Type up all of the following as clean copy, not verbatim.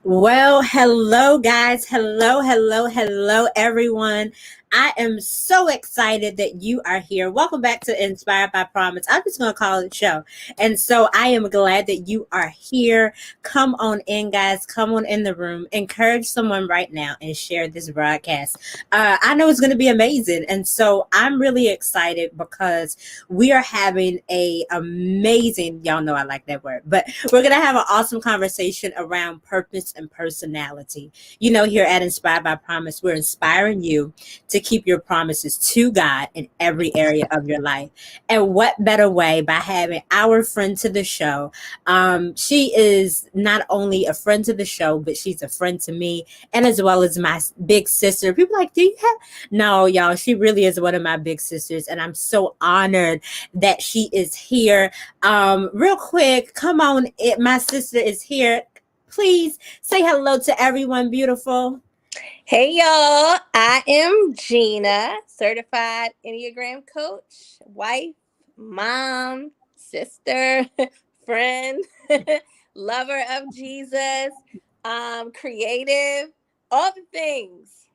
Well, hello, guys. Hello, everyone. I am so excited that you are here. Welcome back to Inspired by Promise. I'm just going to call it show. And so I am glad that you are here. Come on in, guys. Come on in the room. Encourage someone right now and share this broadcast. I know it's going to be amazing. And so I'm really excited because we are having a amazing, y'all know I like that word, but we're going to have an awesome conversation around purpose and personality. Here at Inspired by Promise, we're inspiring you to keep your promises to God in every area of your life. And what better way by having our friend to the show? She is not only a friend to the show, but she's a friend to me, and as well as my big sister. People are like, do you have? No, y'all, she really is one of my big sisters, and I'm so honored that she is here. Real quick, come on, my sister is here. Please say hello to everyone, beautiful. Hey y'all, I am Jeanna, certified Enneagram coach, wife, mom, sister, friend, lover of Jesus, creative, all the things.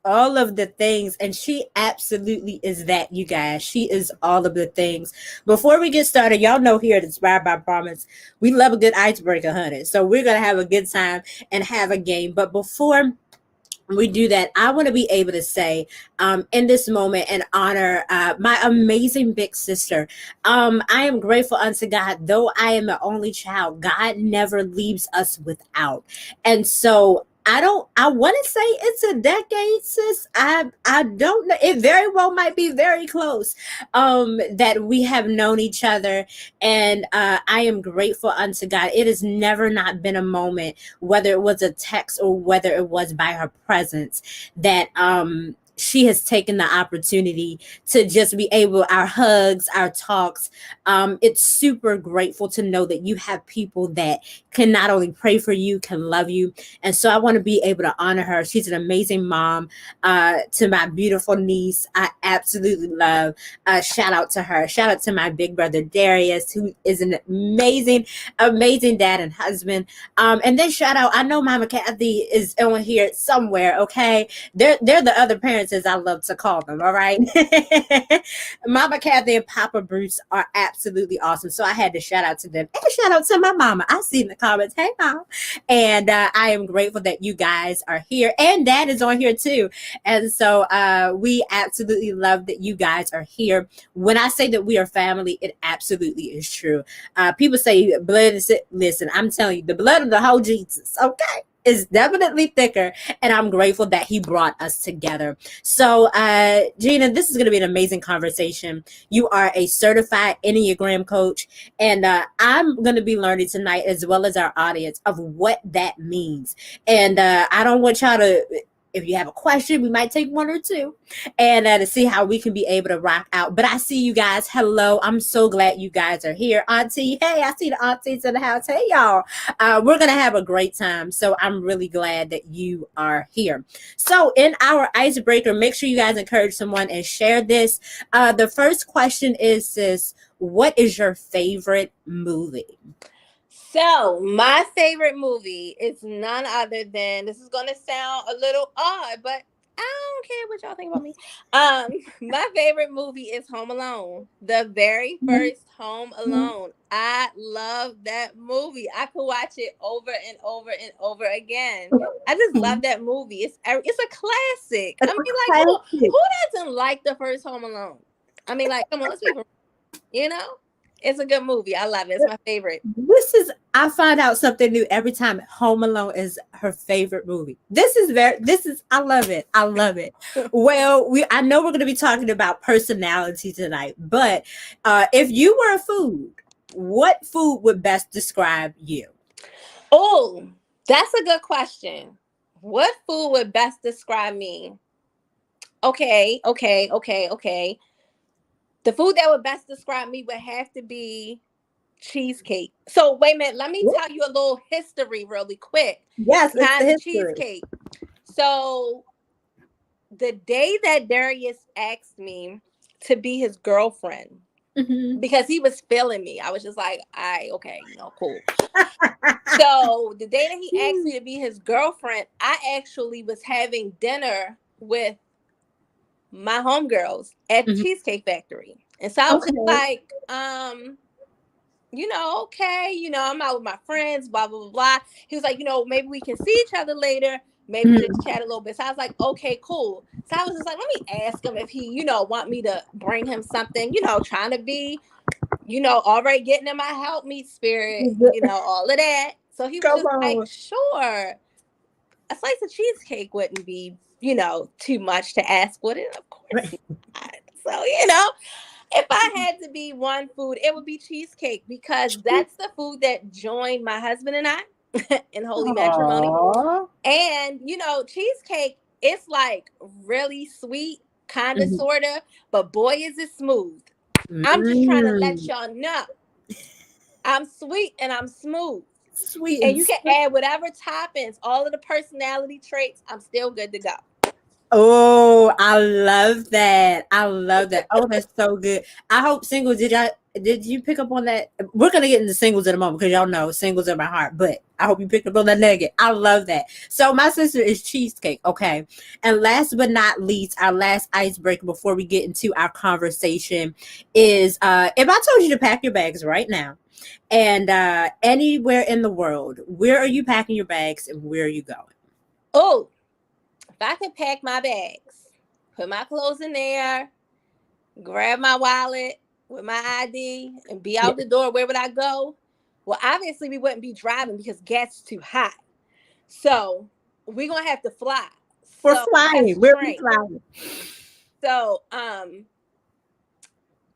All of the things, and she absolutely is that, you guys. She is all of the things. Before we get started, y'all know here at Inspired by Promise, we love a good icebreaker, honey. So we're gonna have a good time and have a game. But before we do that, I want to be able to say in this moment and honor my amazing big sister. I am grateful unto God. Though I am the only child, God never leaves us without. And so I want to say it's a decade, sis. I don't know. It very well might be very close that we have known each other. And I am grateful unto God. It has never not been a moment, whether it was a text or whether it was by her presence, that she has taken the opportunity to just be able, our hugs, our talks. It's super grateful to know that you have people that can not only pray for you, can love you. And so I want to be able to honor her. She's an amazing mom to my beautiful niece. I absolutely love. Shout out to her. Shout out to my big brother Darius, who is an amazing dad and husband. And then shout out, I know Mama Kathy is on here somewhere. Okay, they're the other parents, as I love to call them. All right, Mama Kathy and Papa Bruce are absolutely awesome. So I had to shout out to them and shout out to my mama. I see in the comments, hey mom, and I am grateful that you guys are here, and Dad is on here too. And so we absolutely love that you guys are here. When I say that we are family, it absolutely is true. People say blood is it. Listen, I'm telling you, the blood of the whole Jesus, okay, is definitely thicker, and I'm grateful that he brought us together. So, Jeanna, this is going to be an amazing conversation. You are a certified Enneagram coach, and I'm going to be learning tonight, as well as our audience, of what that means. And I don't want y'all to, if you have a question, we might take one or two, and to see how we can be able to rock out. But I see you guys. Hello. I'm so glad you guys are here. Auntie, hey, I see the aunties in the house. Hey, y'all. We're going to have a great time. So I'm really glad that you are here. So in our icebreaker, make sure you guys encourage someone and share this. The first question is this: what is your favorite movie? So, my favorite movie is none other than, this is going to sound a little odd, but I don't care what y'all think about me. My favorite movie is Home Alone. The very first Home Alone. I love that movie. I could watch it over and over and over again. I just love that movie. It's a classic. I mean, like, who doesn't like the first Home Alone? I mean, like, come on, let's be real. You know? It's a good movie. I love it. It's my favorite. I find out something new every time. Home Alone is her favorite movie. I love it. I love it. Well, I know we're going to be talking about personality tonight, but if you were a food, what food would best describe you? Oh, that's a good question. What food would best describe me? Okay. The food that would best describe me would have to be cheesecake. So wait a minute, let me tell you a little history really quick. Yes, behind the cheesecake. So the day that Darius asked me to be his girlfriend, because he was feeling me. I was just like, okay, cool. So the day that he asked me to be his girlfriend, I actually was having dinner with my homegirls at the Cheesecake Factory. And so I was just like, okay, I'm out with my friends, blah, blah, blah, blah. He was like, maybe we can see each other later, maybe just chat a little bit. So I was like, okay, cool. So I was just like, let me ask him if he, want me to bring him something, trying to be, already getting in my help me spirit, all of that. So he was just like, sure. A slice of cheesecake wouldn't be, too much to ask, would it? Of course not. So, if I had to be one food, it would be cheesecake, because that's the food that joined my husband and I in holy matrimony. And, cheesecake, it's like really sweet, kind of, sort of, but boy, is it smooth. I'm just trying to let y'all know I'm sweet and I'm smooth. Sweet. And you can add whatever toppings, all of the personality traits. I'm still good to go. Oh, I love that. I love that. Oh, that's so good. I hope singles, did you pick up on that? We're gonna get into singles in a moment, because y'all know singles are my heart, but I hope you picked up on that nugget. I love that. So my sister is cheesecake, okay? And last but not least, our last icebreaker before we get into our conversation is, if I told you to pack your bags right now, and anywhere in the world, where are you packing your bags and where are you going? Oh, if I could pack my bags, put my clothes in there, grab my wallet with my ID, and be out the door, where would I go? Well, obviously we wouldn't be driving because gas is too hot. So we're going to have to fly. We're flying. We're flying. So,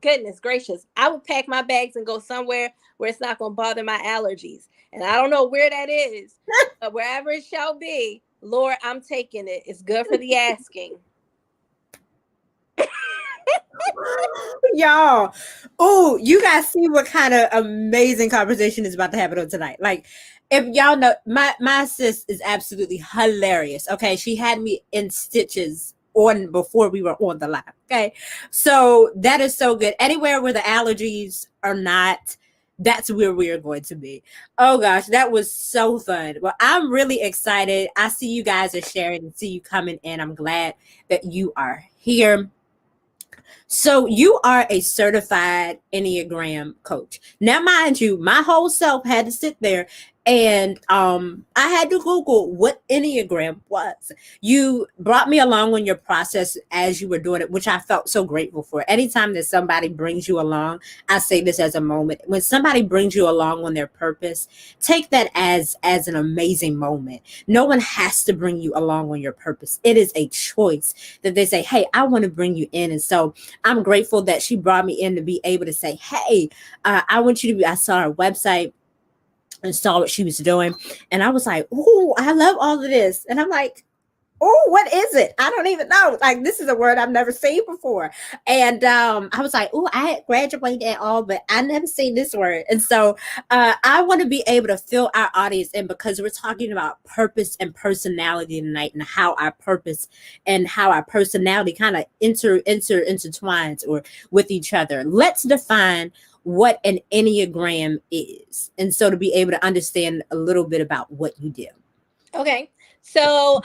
goodness gracious, I would pack my bags and go somewhere where it's not going to bother my allergies. And I don't know where that is, but wherever it shall be, Lord, I'm taking it. It's good for the asking. Y'all, oh, you guys see what kind of amazing conversation is about to happen on tonight. Like, if y'all know, my sis is absolutely hilarious. Okay, she had me in stitches on before we were on the live. Okay, so that is so good. Anywhere where the allergies are not, that's where we're going to be. Oh gosh, that was so fun. Well, I'm really excited. I see you guys are sharing and see you coming in. I'm glad that you are here. So you are a certified Enneagram coach. Now, mind you, my whole self had to sit there and I had to Google what Enneagram was. You brought me along on your process as you were doing it, which I felt so grateful for. Anytime that somebody brings you along, I say this as a moment. When somebody brings you along on their purpose, take that as an amazing moment. No one has to bring you along on your purpose. It is a choice that they say, hey, I want to bring you in. And so I'm grateful that she brought me in to be able to say, hey, I want you to be, I saw her website and saw what she was doing. And I was like, oh, I love all of this. And I'm like, oh, what is it? I don't even know. Like, this is a word I've never seen before. And I was like, oh, I had graduated and all, but I never seen this word. And so I want to be able to fill our audience in, because we're talking about purpose and personality tonight, and how our purpose and how our personality kind of intertwines or with each other. Let's define what an Enneagram is. And so to be able to understand a little bit about what you do. Okay. So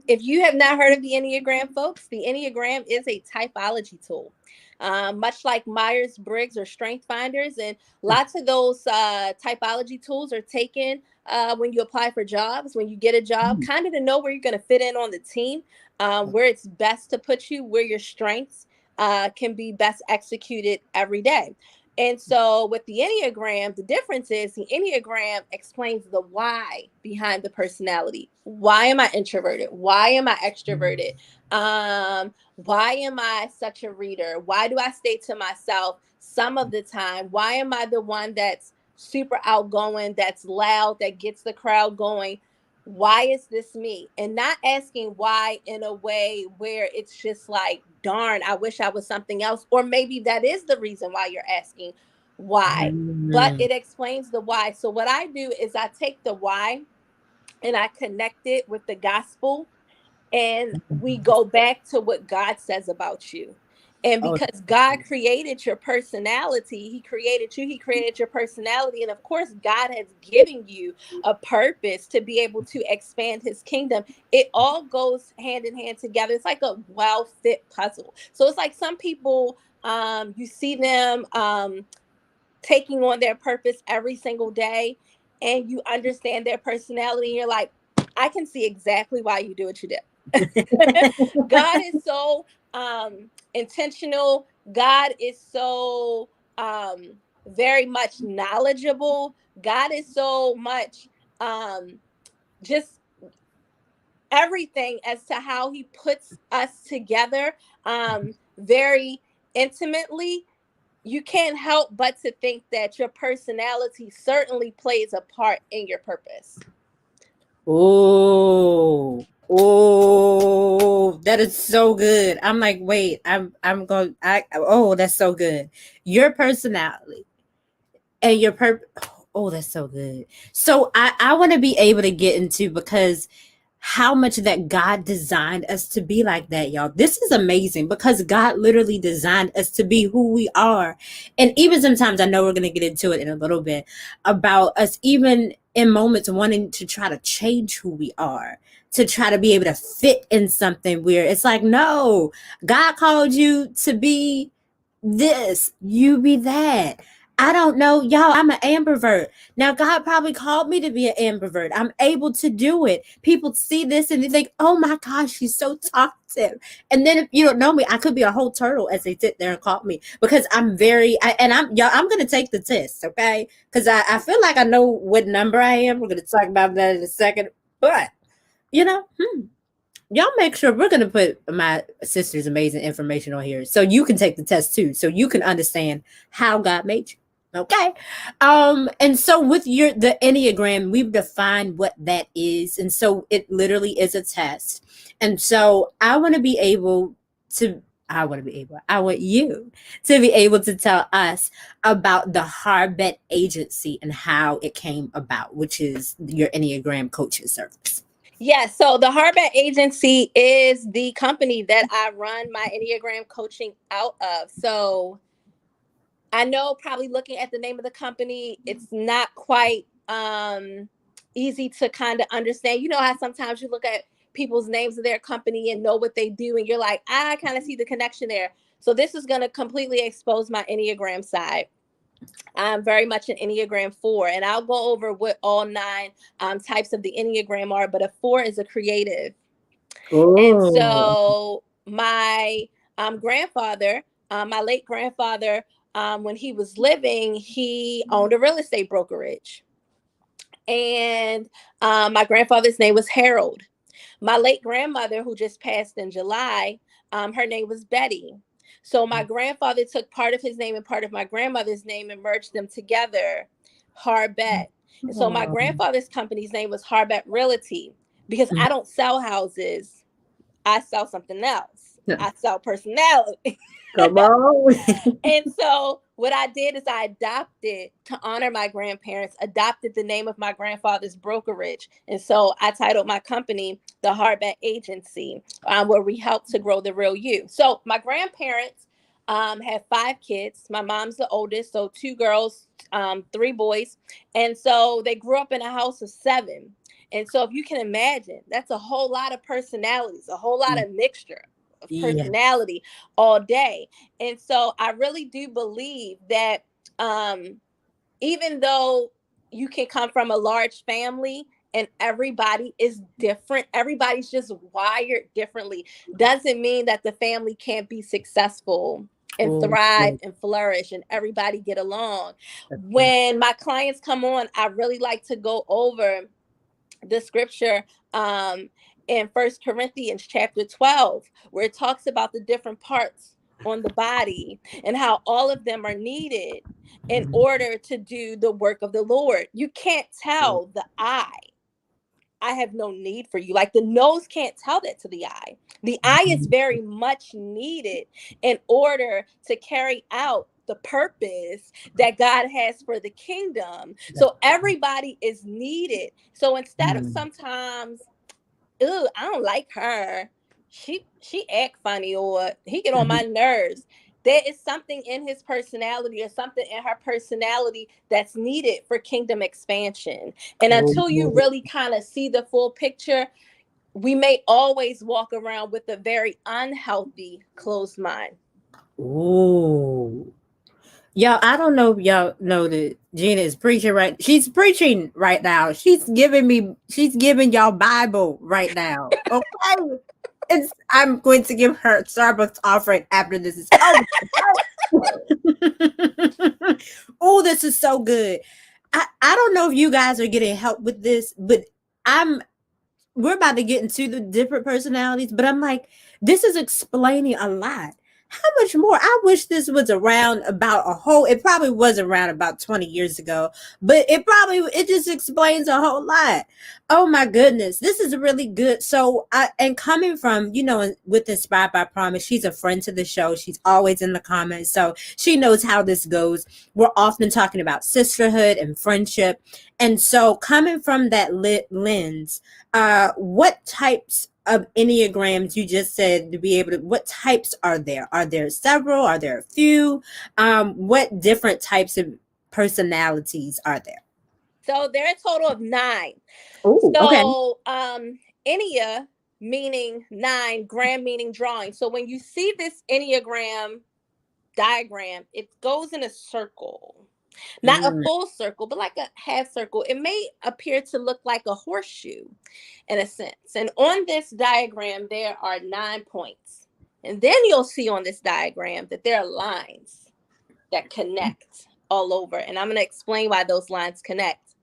if you have not heard of the Enneagram, folks, the Enneagram is a typology tool. Much like Myers-Briggs or Strength Finders, and lots of those typology tools are taken when you apply for jobs, when you get a job, kind of to know where you're going to fit in on the team, where it's best to put you, where your strengths can be best executed every day. And so with the Enneagram, the difference is the Enneagram explains the why behind the personality. Why am I introverted? Why am I extroverted? Why am I such a reader? Why do I stay to myself some of the time? Why am I the one that's super outgoing, that's loud, that gets the crowd going? Why is this me? And not asking why in a way where it's just like, darn, I wish I was something else. Or maybe that is the reason why you're asking why. But it explains the why. So what I do is I take the why and I connect it with the gospel, and we go back to what God says about you. And Oh, because God created your personality, He created you, He created your personality. And of course, God has given you a purpose to be able to expand His kingdom. It all goes hand in hand together. It's like a well fit puzzle. So it's like some people, you see them taking on their purpose every single day, and you understand their personality, and you're like, I can see exactly why you do what you do. God is so intentional. God is so very much knowledgeable. God is so much just everything as to how He puts us together very intimately. You can't help but to think that your personality certainly plays a part in your purpose. oh, that is so good. I'm like, wait, I'm going. Oh, that's so good. Your personality and your purpose. Oh, that's so good. So I want to be able to get into, because how much that God designed us to be like that, y'all. This is amazing, because God literally designed us to be who we are. And even sometimes, I know we're going to get into it in a little bit, about us even in moments wanting to try to change who we are, to try to be able to fit in something weird. It's like, no, God called you to be this, you be that. I don't know, y'all. I'm an ambivert. Now, God probably called me to be an ambivert. I'm able to do it. People see this and they think, oh my gosh, she's so talkative. And then if you don't know me, I could be a whole turtle as they sit there and call me, because I'm very, y'all, I'm going to take the test, okay? Because I feel like I know what number I am. We're going to talk about that in a second. But, you know, y'all make sure we're going to put my sister's amazing information on here so you can take the test too, so you can understand how God made you. Okay. And so with the Enneagram, we've defined what that is. And so it literally is a test. And so I want you to be able to tell us about the Harbet Agency and how it came about, which is your Enneagram coaching service. Yes, so the Harbet Agency is the company that I run my Enneagram coaching out of. So I know, probably looking at the name of the company, it's not quite easy to kind of understand. You know how sometimes you look at people's names of their company and know what they do, and you're like, I kind of see the connection there. So this is going to completely expose my Enneagram side. I'm very much an Enneagram 4, and I'll go over what all 9 types of the Enneagram are, but a 4 is a creative. And Oh. so my grandfather, my late grandfather, when he was living, he owned a real estate brokerage. And my grandfather's name was Harold. My late grandmother, who just passed in July, her name was Betty. So my grandfather took part of his name and part of my grandmother's name and merged them together, Harbet. And so my grandfather's company's name was Harbet Realty, because I don't sell houses. I sell something else. I sell personality. Come on. And so what I did is I adopted, to honor my grandparents, adopted the name of my grandfather's brokerage. And so I titled my company the Harbet Agency, where we help to grow the real you. So my grandparents had 5 kids. My mom's the oldest, so 2 girls, 3 boys. And so they grew up in a house of 7. And so if you can imagine, that's a whole lot of personalities, a whole lot of mixture of Yeah. personality all day. And so I really do believe that even though you can come from a large family and everybody is different, everybody's just wired differently, doesn't mean that the family can't be successful and Oh, thrive good. and flourish and everybody get along. That's good. When my clients come on, I really like to go over the scripture in First Corinthians chapter 12, where it talks about the different parts on the body and how all of them are needed in order to do the work of the Lord. You can't tell the eye, I have no need for you. Like the nose can't tell that to the eye. The eye is very much needed in order to carry out the purpose that God has for the kingdom. So everybody is needed. So instead of sometimes, ooh, I don't like her, she act funny, or he get on my nerves. There is something in his personality or something in her personality that's needed for kingdom expansion. And until you really kind of see the full picture, we may always walk around with a very unhealthy, closed mind. Ooh. Y'all, I don't know if y'all know that Jeanna is preaching right. She's preaching right now. She's giving y'all Bible right now. Okay. I'm going to give her Starbucks offering after this is over. Oh, this is so good. I don't know if you guys are getting help with this, but I'm we're about to get into the different personalities, but I'm like, this is explaining a lot. How much more? I wish this was around about it probably was around about 20 years ago, but it just explains a whole lot. Oh my goodness. This is really good. So and coming from, with Inspired by Promise, she's a friend to the show. She's always in the comments. So she knows how this goes. We're often talking about sisterhood and friendship. And so coming from that lens, what types of Enneagrams you just said to be able to, what types are there? Are there several? Are there a few? What different types of personalities are there? So there are a total of 9. Oh, okay. So Ennea meaning 9, gram meaning drawing. So when you see this Enneagram diagram, it goes in a circle. Not a full circle, but like a half circle. It may appear to look like a horseshoe in a sense. And on this diagram, there are 9 points. And then you'll see on this diagram that there are lines that connect all over. And I'm going to explain why those lines connect.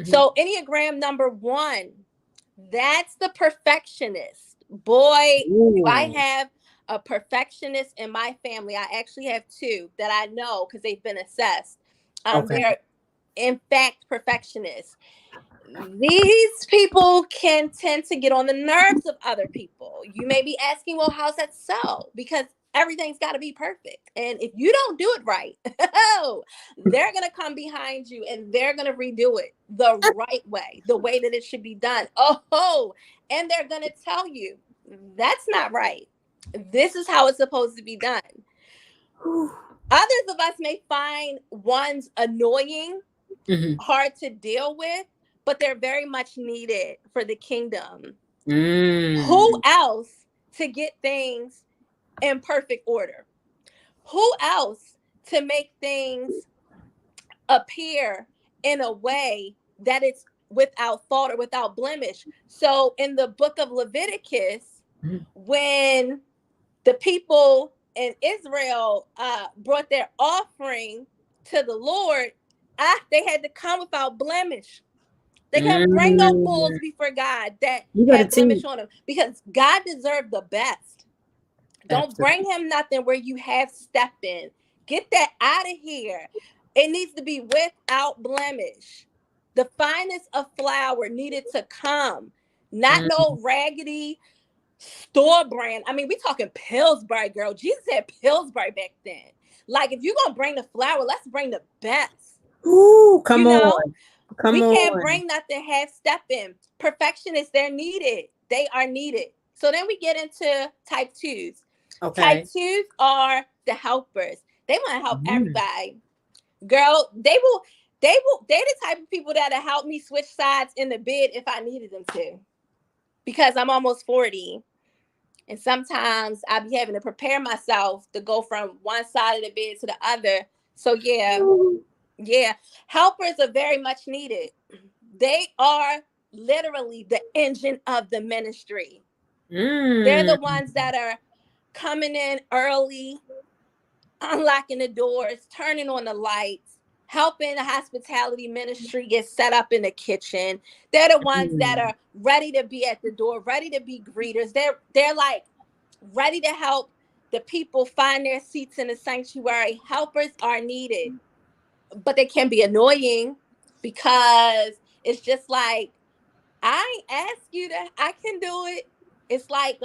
So Enneagram number 1, that's the perfectionist. Boy, do I have a perfectionist in my family. I actually have 2 that I know because they've been assessed. They're, in fact, perfectionists. These people can tend to get on the nerves of other people. You may be asking, well, how's that so? Because everything's got to be perfect. And if you don't do it right, they're going to come behind you and they're going to redo it the right way, the way that it should be done. And they're going to tell you, that's not right. This is how it's supposed to be done. Others of us may find ones annoying, hard to deal with, but they're very much needed for the kingdom. Who else to get things in perfect order? Who else to make things appear in a way that it's without fault or without blemish? So in the book of Leviticus, when the people in Israel brought their offering to the Lord, they had to come without blemish. They can't bring no bulls before God that had blemish on them, because God deserved the best. Don't bring him nothing where you have step in. Get that out of here. It needs to be without blemish. The finest of flour needed to come, not no raggedy store brand. I mean, we talking Pillsbury, girl. Jesus had Pillsbury back then. Like, if you're gonna bring the flour, let's bring the best. Ooh, come on. We can't bring nothing half stepping. Perfectionists, they're needed. They are needed. So then we get into type 2s. Type 2s are the helpers. They want to help everybody. Girl, they're the type of people that'll help me switch sides in the bed if I needed them to. Because I'm almost 40. And sometimes I'll be having to prepare myself to go from one side of the bed to the other. So yeah, helpers are very much needed. They are literally the engine of the ministry. They're the ones that are coming in early, unlocking the doors, turning on the lights, helping the hospitality ministry get set up in the kitchen. They're the ones that are ready to be at the door, ready to be greeters. They're like ready to help the people find their seats in the sanctuary. Helpers are needed, but they can be annoying because it's just like, I ain't ask you to, I can do it. It's like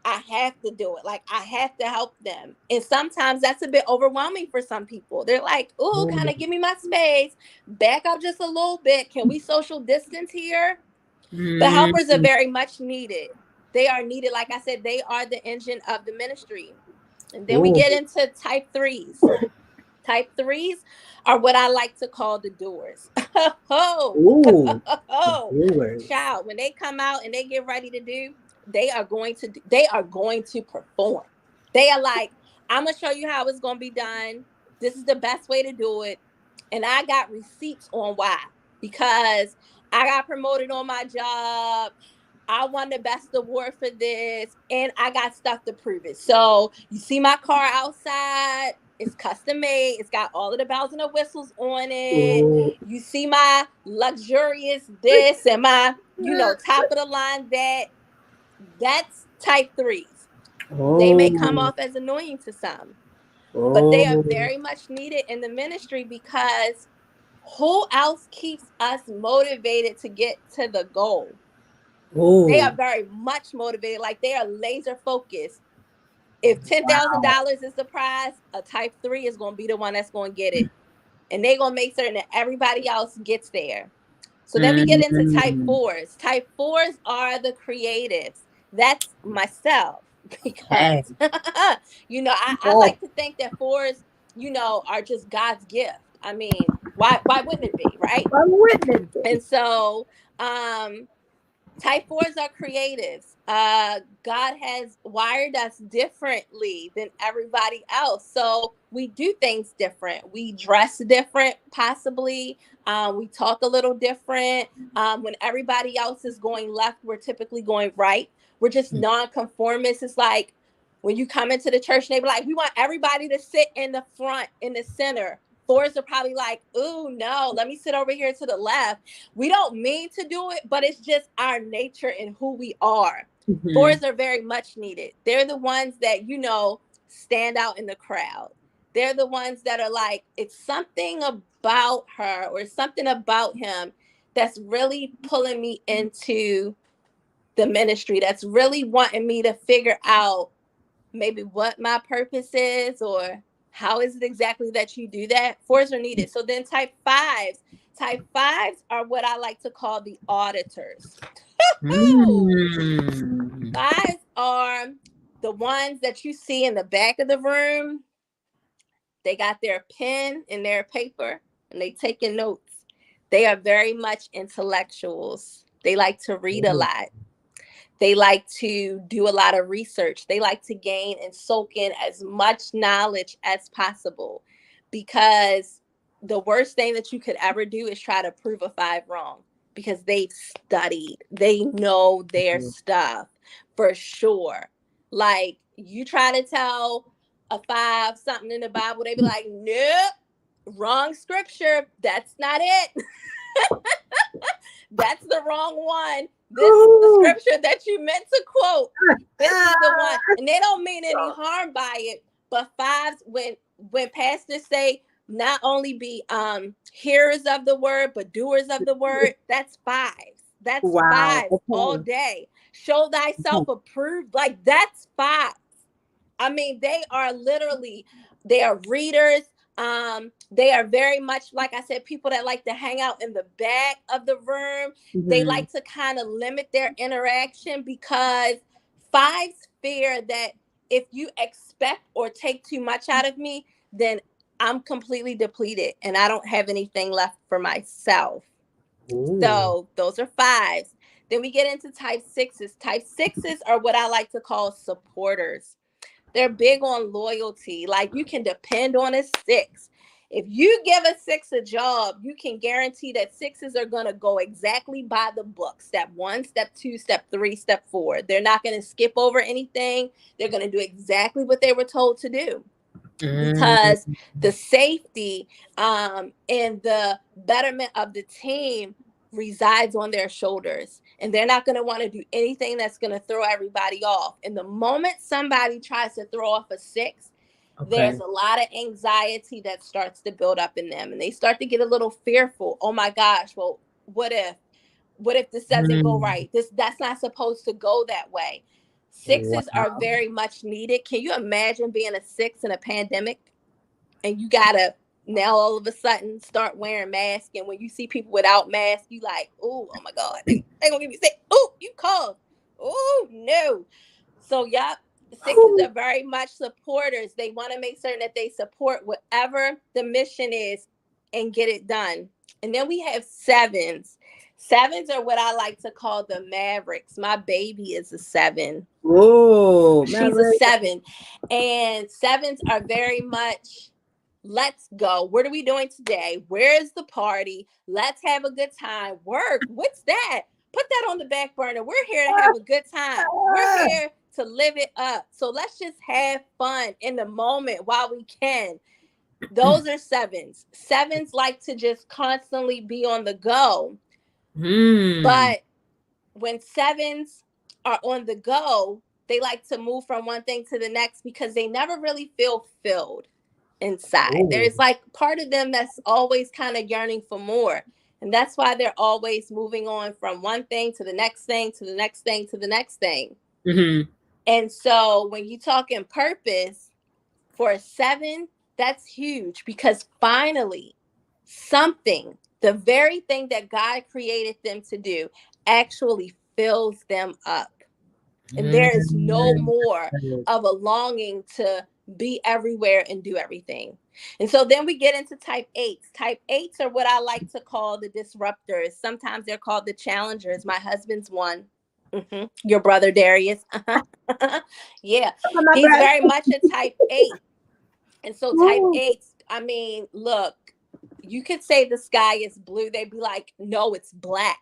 I have to do it. Like, I have to help them. And sometimes that's a bit overwhelming for some people. They're like, oh, kind of give me my space. Back up just a little bit. Can we social distance here? The helpers are very much needed. They are needed. Like I said, they are the engine of the ministry. And then we get into type threes. Type threes are what I like to call the doers. Doers. Child, when they come out and they get ready to do, they are going to perform. They are like, I'm gonna show you how it's gonna be done. This is the best way to do it. And I got receipts on why. Because I got promoted on my job. I won the best award for this, and I got stuff to prove it. So you see my car outside. It's custom made. It's got all of the bells and the whistles on it. Ooh. You see my luxurious this and my, top of the line that. That's type threes. They may come off as annoying to some, but they are very much needed in the ministry because who else keeps us motivated to get to the goal? They are very much motivated. Like they are laser focused. If $10,000 is the prize, a type 3 is going to be the one that's going to get it. And they're going to make certain that everybody else gets there. So then we get into type 4s. Type 4s are the creatives. That's myself. Because, I like to think that 4s, are just God's gift. I mean, why wouldn't it be, right? Why wouldn't it be? And so, type 4s are creatives. God has wired us differently than everybody else. So we do things different. We dress different, possibly. We talk a little different. When everybody else is going left, we're typically going right. We're just non-conformists. It's like when you come into the church and they be like, we want everybody to sit in the front, in the center. 4s are probably like, ooh, no, let me sit over here to the left. We don't mean to do it, but it's just our nature and who we are. 4s are very much needed. They're the ones that, stand out in the crowd. They're the ones that are like, it's something about her or something about him that's really pulling me into the ministry, that's really wanting me to figure out maybe what my purpose is or how is it exactly that you do that. 4s are needed. So then type 5s are what I like to call the auditors. 5s are the ones that you see in the back of the room. They got their pen and their paper and they taking notes. They are very much intellectuals. They like to read a lot. They like to do a lot of research. They like to gain and soak in as much knowledge as possible, because the worst thing that you could ever do is try to prove a 5 wrong, because they've studied. They know their stuff for sure. Like you try to tell a 5 something in the Bible, they be like, nope, wrong scripture. That's not it. That's the wrong one. This is the scripture that you meant to quote. This is the one. And they don't mean any harm by it. But 5s, when pastors say not only be hearers of the word, but doers of the word, that's 5s. That's 5s all day. Show thyself approved. Like that's 5s. I mean, they are readers. They are very much, like I said, people that like to hang out in the back of the room. They like to kind of limit their interaction, because 5s fear that if you expect or take too much out of me, then I'm completely depleted and I don't have anything left for myself. So those are 5s. Then we get into type 6s. Type 6s are what I like to call supporters. They're big on loyalty. Like you can depend on a 6. If you give a 6 a job, you can guarantee that 6s are going to go exactly by the book. Step 1, step 2, step 3, step 4. They're not going to skip over anything. They're going to do exactly what they were told to do. Because the safety and the betterment of the team resides on their shoulders, and they're not going to want to do anything that's going to throw everybody off. And the moment somebody tries to throw off a 6, there's a lot of anxiety that starts to build up in them, and they start to get a little fearful. Oh my gosh, well, what if this doesn't go right? That's not supposed to go that way. 6s are very much needed. Can you imagine being a 6 in a pandemic and you gotta now all of a sudden start wearing masks, and when you see people without masks, you like, oh my God, they gonna get me sick. Oh, you cough. Oh no. So yep, sixes are very much supporters. They want to make certain that they support whatever the mission is and get it done. And then we have sevens. Sevens are what I like to call the mavericks. My baby is a seven. Whoa, She's a seven. And sevens are very much, let's go. What are we doing today? Where's the party? Let's have a good time. Work. What's that? Put that on the back burner. We're here to have a good time. We're here to live it up. So let's just have fun in the moment while we can. Those are sevens. Sevens like to just constantly be on the go. But when sevens are on the go, they like to move from one thing to the next because they never really feel filled inside. There's like part of them that's always kind of yearning for more. And that's why they're always moving on from one thing to the next thing, to the next thing, to the next thing. And so when you talk in purpose for a seven, that's huge because finally something, the very thing that God created them to do, actually fills them up. And there is no more of a longing to be everywhere and do everything. And so then we get into type eights. Type eights are what I like to call the disruptors. Sometimes they're called the challengers. My husband's one. Your brother Darius. Yeah. He's very much a type 8. And so type 8s, I mean, look, you could say the sky is blue. They'd be like, no, it's black.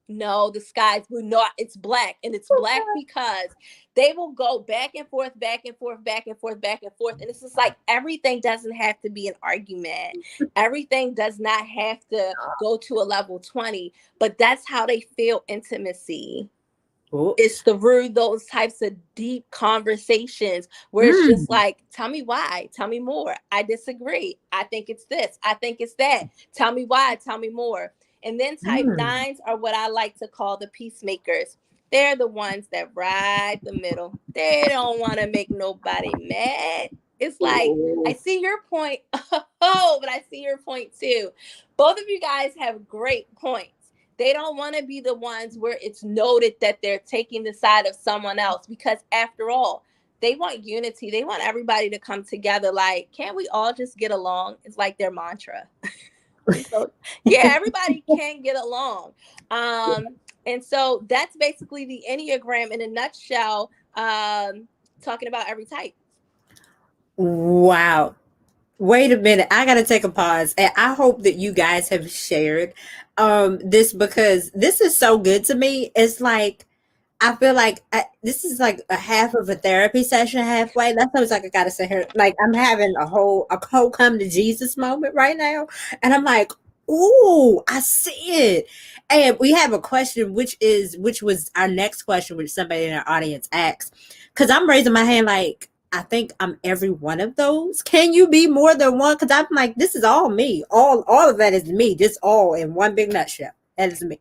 No, the sky is blue. No, it's black. And it's black because they will go back and forth, back and forth, back and forth, back and forth. And it's just like everything doesn't have to be an argument. Everything does not have to go to a level 20, but that's how they feel intimacy. It's through those types of deep conversations where it's just like, tell me why, tell me more. I disagree. I think it's this. I think it's that. Tell me why, tell me more. And then type 9s are what I like to call the peacemakers. They're the ones that ride the middle. They don't want to make nobody mad. It's like, I see your point. Oh, but I see your point too. Both of you guys have great points. They don't want to be the ones where it's noted that they're taking the side of someone else because after all, they want unity. They want everybody to come together. Like, can't we all just get along? It's like their mantra. So, yeah, everybody can get along. And so that's basically the Enneagram in a nutshell, talking about every type. Wow. Wait a minute. I got to take a pause. And I hope that you guys have shared this because this is so good to me. It's like, I feel like this is like a half of a therapy session halfway. That's always like I gotta sit here. Like I'm having a whole come to Jesus moment right now. And I'm like, ooh, I see it. And we have a question, which was our next question, which somebody in our audience asked. Cause I'm raising my hand like I think I'm every one of those. Can you be more than one? Because I'm like, this is all me. All of that is me. Just all in one big nutshell. That is me.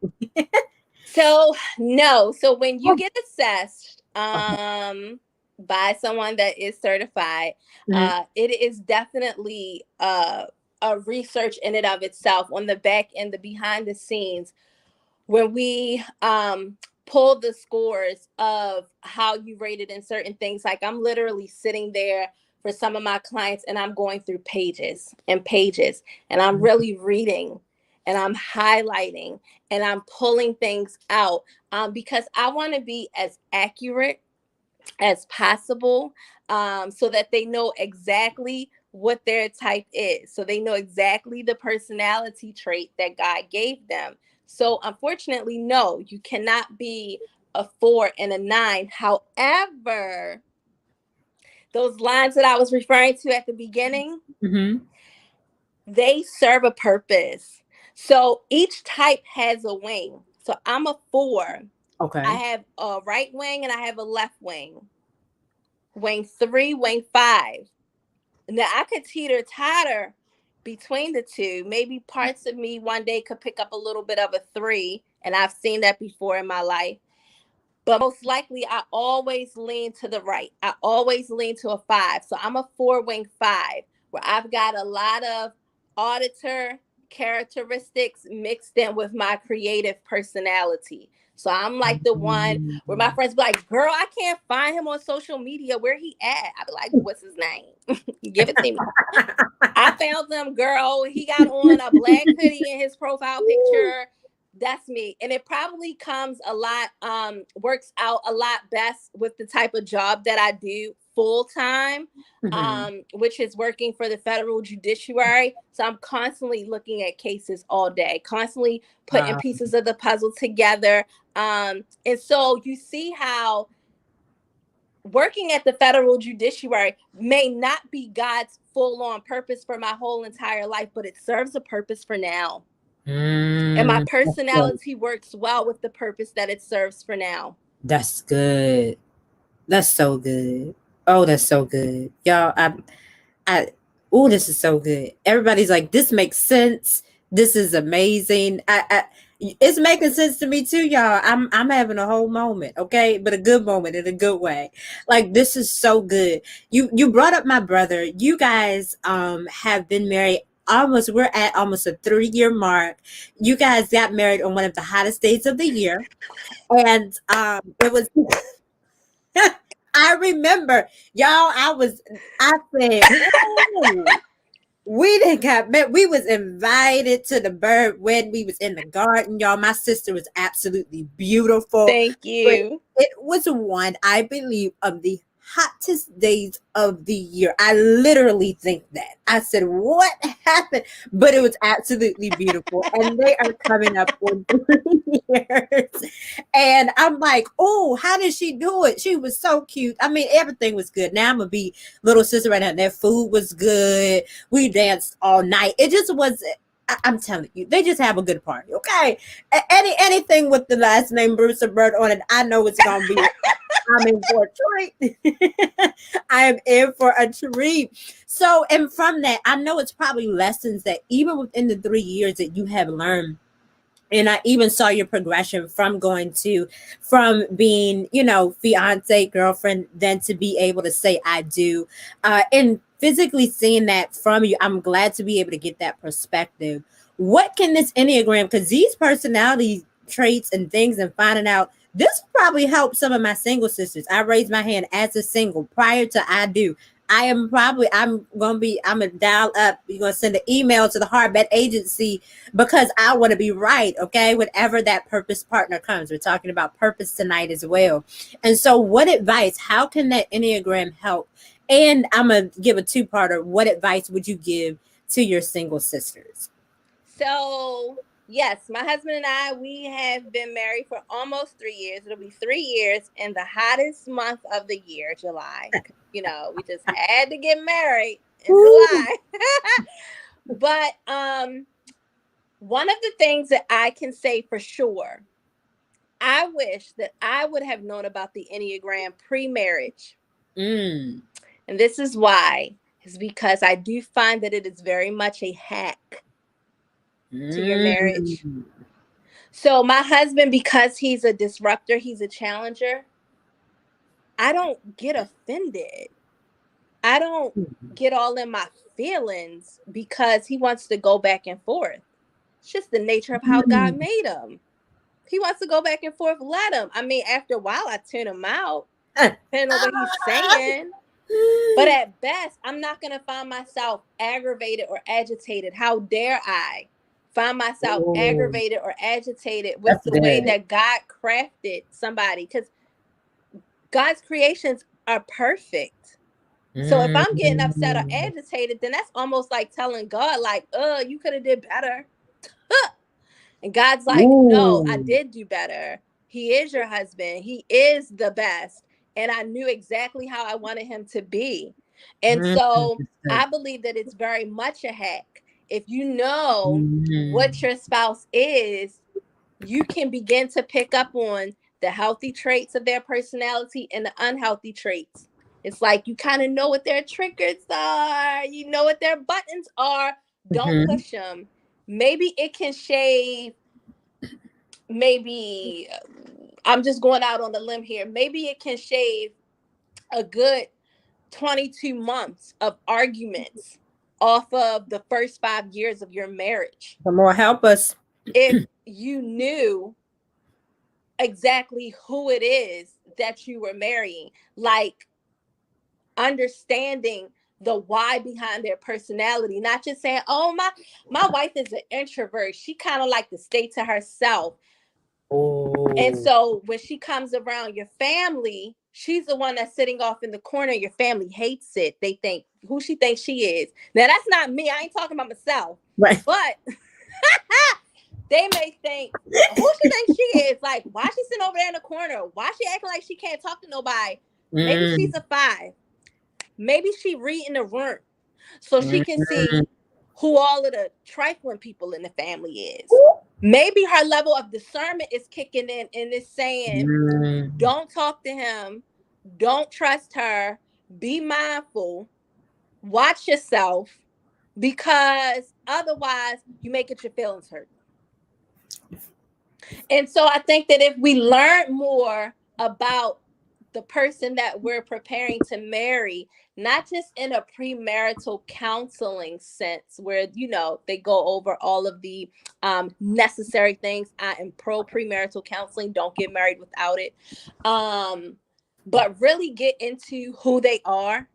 So no. So when you get assessed by someone that is certified, it is definitely a research in and of itself on the back end, the behind the scenes, when we pull the scores of how you rated in certain things. Like I'm literally sitting there for some of my clients and I'm going through pages and pages and I'm really reading and I'm highlighting and I'm pulling things out because I want to be as accurate as possible so that they know exactly what their type is. So they know exactly the personality trait that God gave them. So unfortunately, no, you cannot be a 4 and a 9. However, those lines that I was referring to at the beginning, they serve a purpose. So each type has a wing. So I'm a 4. Okay. I have a right wing and I have a left wing. Wing 3, wing 5. Now I could teeter-totter between the two. Maybe parts of me one day could pick up a little bit of a 3, and I've seen that before in my life. But most likely, I always lean to the right. I always lean to a 5. So I'm a 4 wing 5, where I've got a lot of auditor characteristics mixed in with my creative personality. So I'm like the one where my friends be like, girl, I can't find him on social media. Where he at? I be like, what's his name? Give it to me. I found him, girl. He got on a black hoodie in his profile picture. That's me. And it probably comes a lot, works out a lot best with the type of job that I do full time, which is working for the federal judiciary. So I'm constantly looking at cases all day, constantly putting pieces of the puzzle together. And so you see how working at the federal judiciary may not be God's full-on purpose for my whole entire life, but it serves a purpose for now. And my personality works well with the purpose that it serves for now. That's good. That's so good. Oh, that's so good. Y'all, oh, this is so good. Everybody's like, this makes sense. This is amazing. It's making sense to me too, y'all. I'm having a whole moment, okay? But a good moment in a good way. Like, this is so good. You brought up my brother. You guys have been married we're at almost a 3-year mark. You guys got married on one of the hottest days of the year. And it was I remember, y'all, I said, oh, we didn't got met. We was invited to the Byrd wedding. We was in the garden, y'all. My sister was absolutely beautiful. Thank you. But it was one, I believe, of the hottest days of the year. I literally think that. I said, what happened? But it was absolutely beautiful. And they are coming up on 3 years. And I'm like, oh, how did she do it? She was so cute. I mean, everything was good. Now I'm going to be little sister right now. Their food was good. We danced all night. It just was, I'm telling you, they just have a good party, okay? Anything with the last name Bruce Byrd on it, I know it's going to be, I'm in for a treat. I am in for a treat. So, and from that, I know it's probably lessons that even within the 3 years that you have learned. And I even saw your progression from being, fiance, girlfriend, then to be able to say, I do. And physically seeing that from you, I'm glad to be able to get that perspective. What can this Enneagram, because these personality traits and things and finding out, this will probably help some of my single sisters. I raised my hand as a single prior to I do. I'm gonna dial up. You're gonna send an email to the Hardbet agency because I want to be right. Okay. Whenever that purpose partner comes, we're talking about purpose tonight as well. And so what advice, how can that Enneagram help? And I'm gonna give a 2-parter. What advice would you give to your single sisters? So yes, my husband and I, we have been married for almost 3 years. It'll be 3 years in the hottest month of the year, July. We just had to get married in July. But one of the things that I can say for sure, I wish that I would have known about the Enneagram pre-marriage. And this is why. Is because I do find that it is very much a hack to your marriage. So my husband, because he's a disruptor, he's a challenger, I don't get offended. I don't get all in my feelings because he wants to go back and forth. It's just the nature of how God made him. He wants to go back and forth. Let him. I mean, after a while, I tune him out, depending on what he's saying. But at best, I'm not going to find myself aggravated or agitated. How dare I find myself aggravated or agitated with the way that God crafted somebody? Because God's creations are perfect. So if I'm getting upset or agitated, then that's almost like telling God, like, you could have did better. And God's like, no, I did do better. He is your husband. He is the best. And I knew exactly how I wanted him to be. And so I believe that it's very much a hack. If you know what your spouse is, you can begin to pick up on the healthy traits of their personality and the unhealthy traits. It's like you kind of know what their triggers are. You know what their buttons are. Don't push them. Maybe it can shave. Maybe I'm just going out on the limb here. Maybe it can shave a good 22 months of arguments off of the first 5 years of your marriage. Come on, help us. If you knew exactly who it is that you were marrying, like understanding the why behind their personality, not just saying, oh, my wife is an introvert, she kind of like to stay to herself. And so when she comes around your family, she's the one that's sitting off in the corner. Your family hates it. They think who she thinks she is. Now that's not me. I ain't talking about myself. Right. But they may think who she thinks she is. Like, why she sitting over there in the corner? Why she acting like she can't talk to nobody? Maybe she's a 5. Maybe she reading the room so she can see who all of the trifling people in the family is. Maybe her level of discernment is kicking in and is saying, don't talk to him, don't trust her, be mindful, watch yourself, because otherwise you may get your feelings hurt. And so I think that if we learn more about the person that we're preparing to marry, not just in a premarital counseling sense where, you know, they go over all of the necessary things. I am pro premarital counseling. Don't get married without it. But really get into who they are.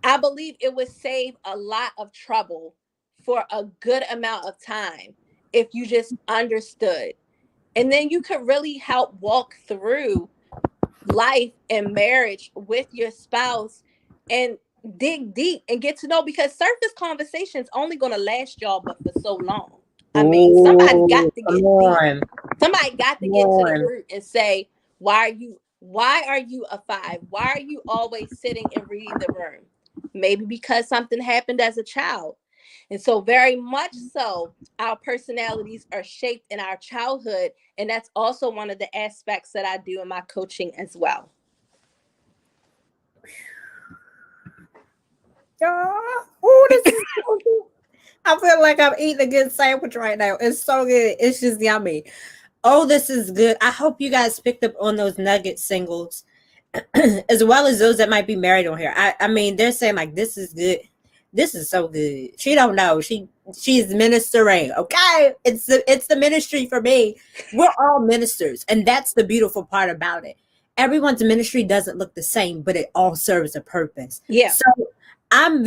I believe it would save a lot of trouble for a good amount of time if you just understood. And then you could really help walk through life and marriage with your spouse and dig deep and get to know, because surface conversations only going to last y'all but for so long. I mean, somebody got to get deep. Somebody got to get to the root and say, why are you a 5? Why are you always sitting and reading the room? Maybe because something happened as a child. And so very much so, our personalities are shaped in our childhood. And that's also one of the aspects that I do in my coaching as well. Oh, this is so good. I feel like I'm eating a good sandwich right now. It's so good. It's just yummy. Oh, this is good. I hope you guys picked up on those nugget singles, as well as those that might be married on here. I mean, they're saying like, this is good. This is so good. She don't know. She's ministering. Okay. It's the ministry for me. We're all ministers. And that's the beautiful part about it. Everyone's ministry doesn't look the same, but it all serves a purpose. Yeah. So I'm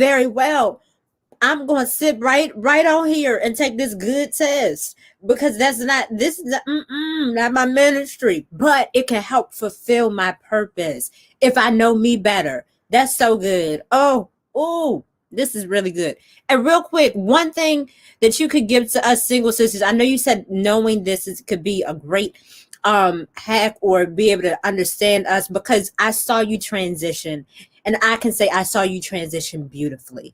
I'm going to sit right on here and take this good test, because this is not my ministry, but it can help fulfill my purpose if I know me better. That's so good. Oh, this is really good. And real quick, one thing that you could give to us single sisters, I know you said knowing this could be a great hack or be able to understand us, because I saw you transition. And I can say I saw you transition beautifully.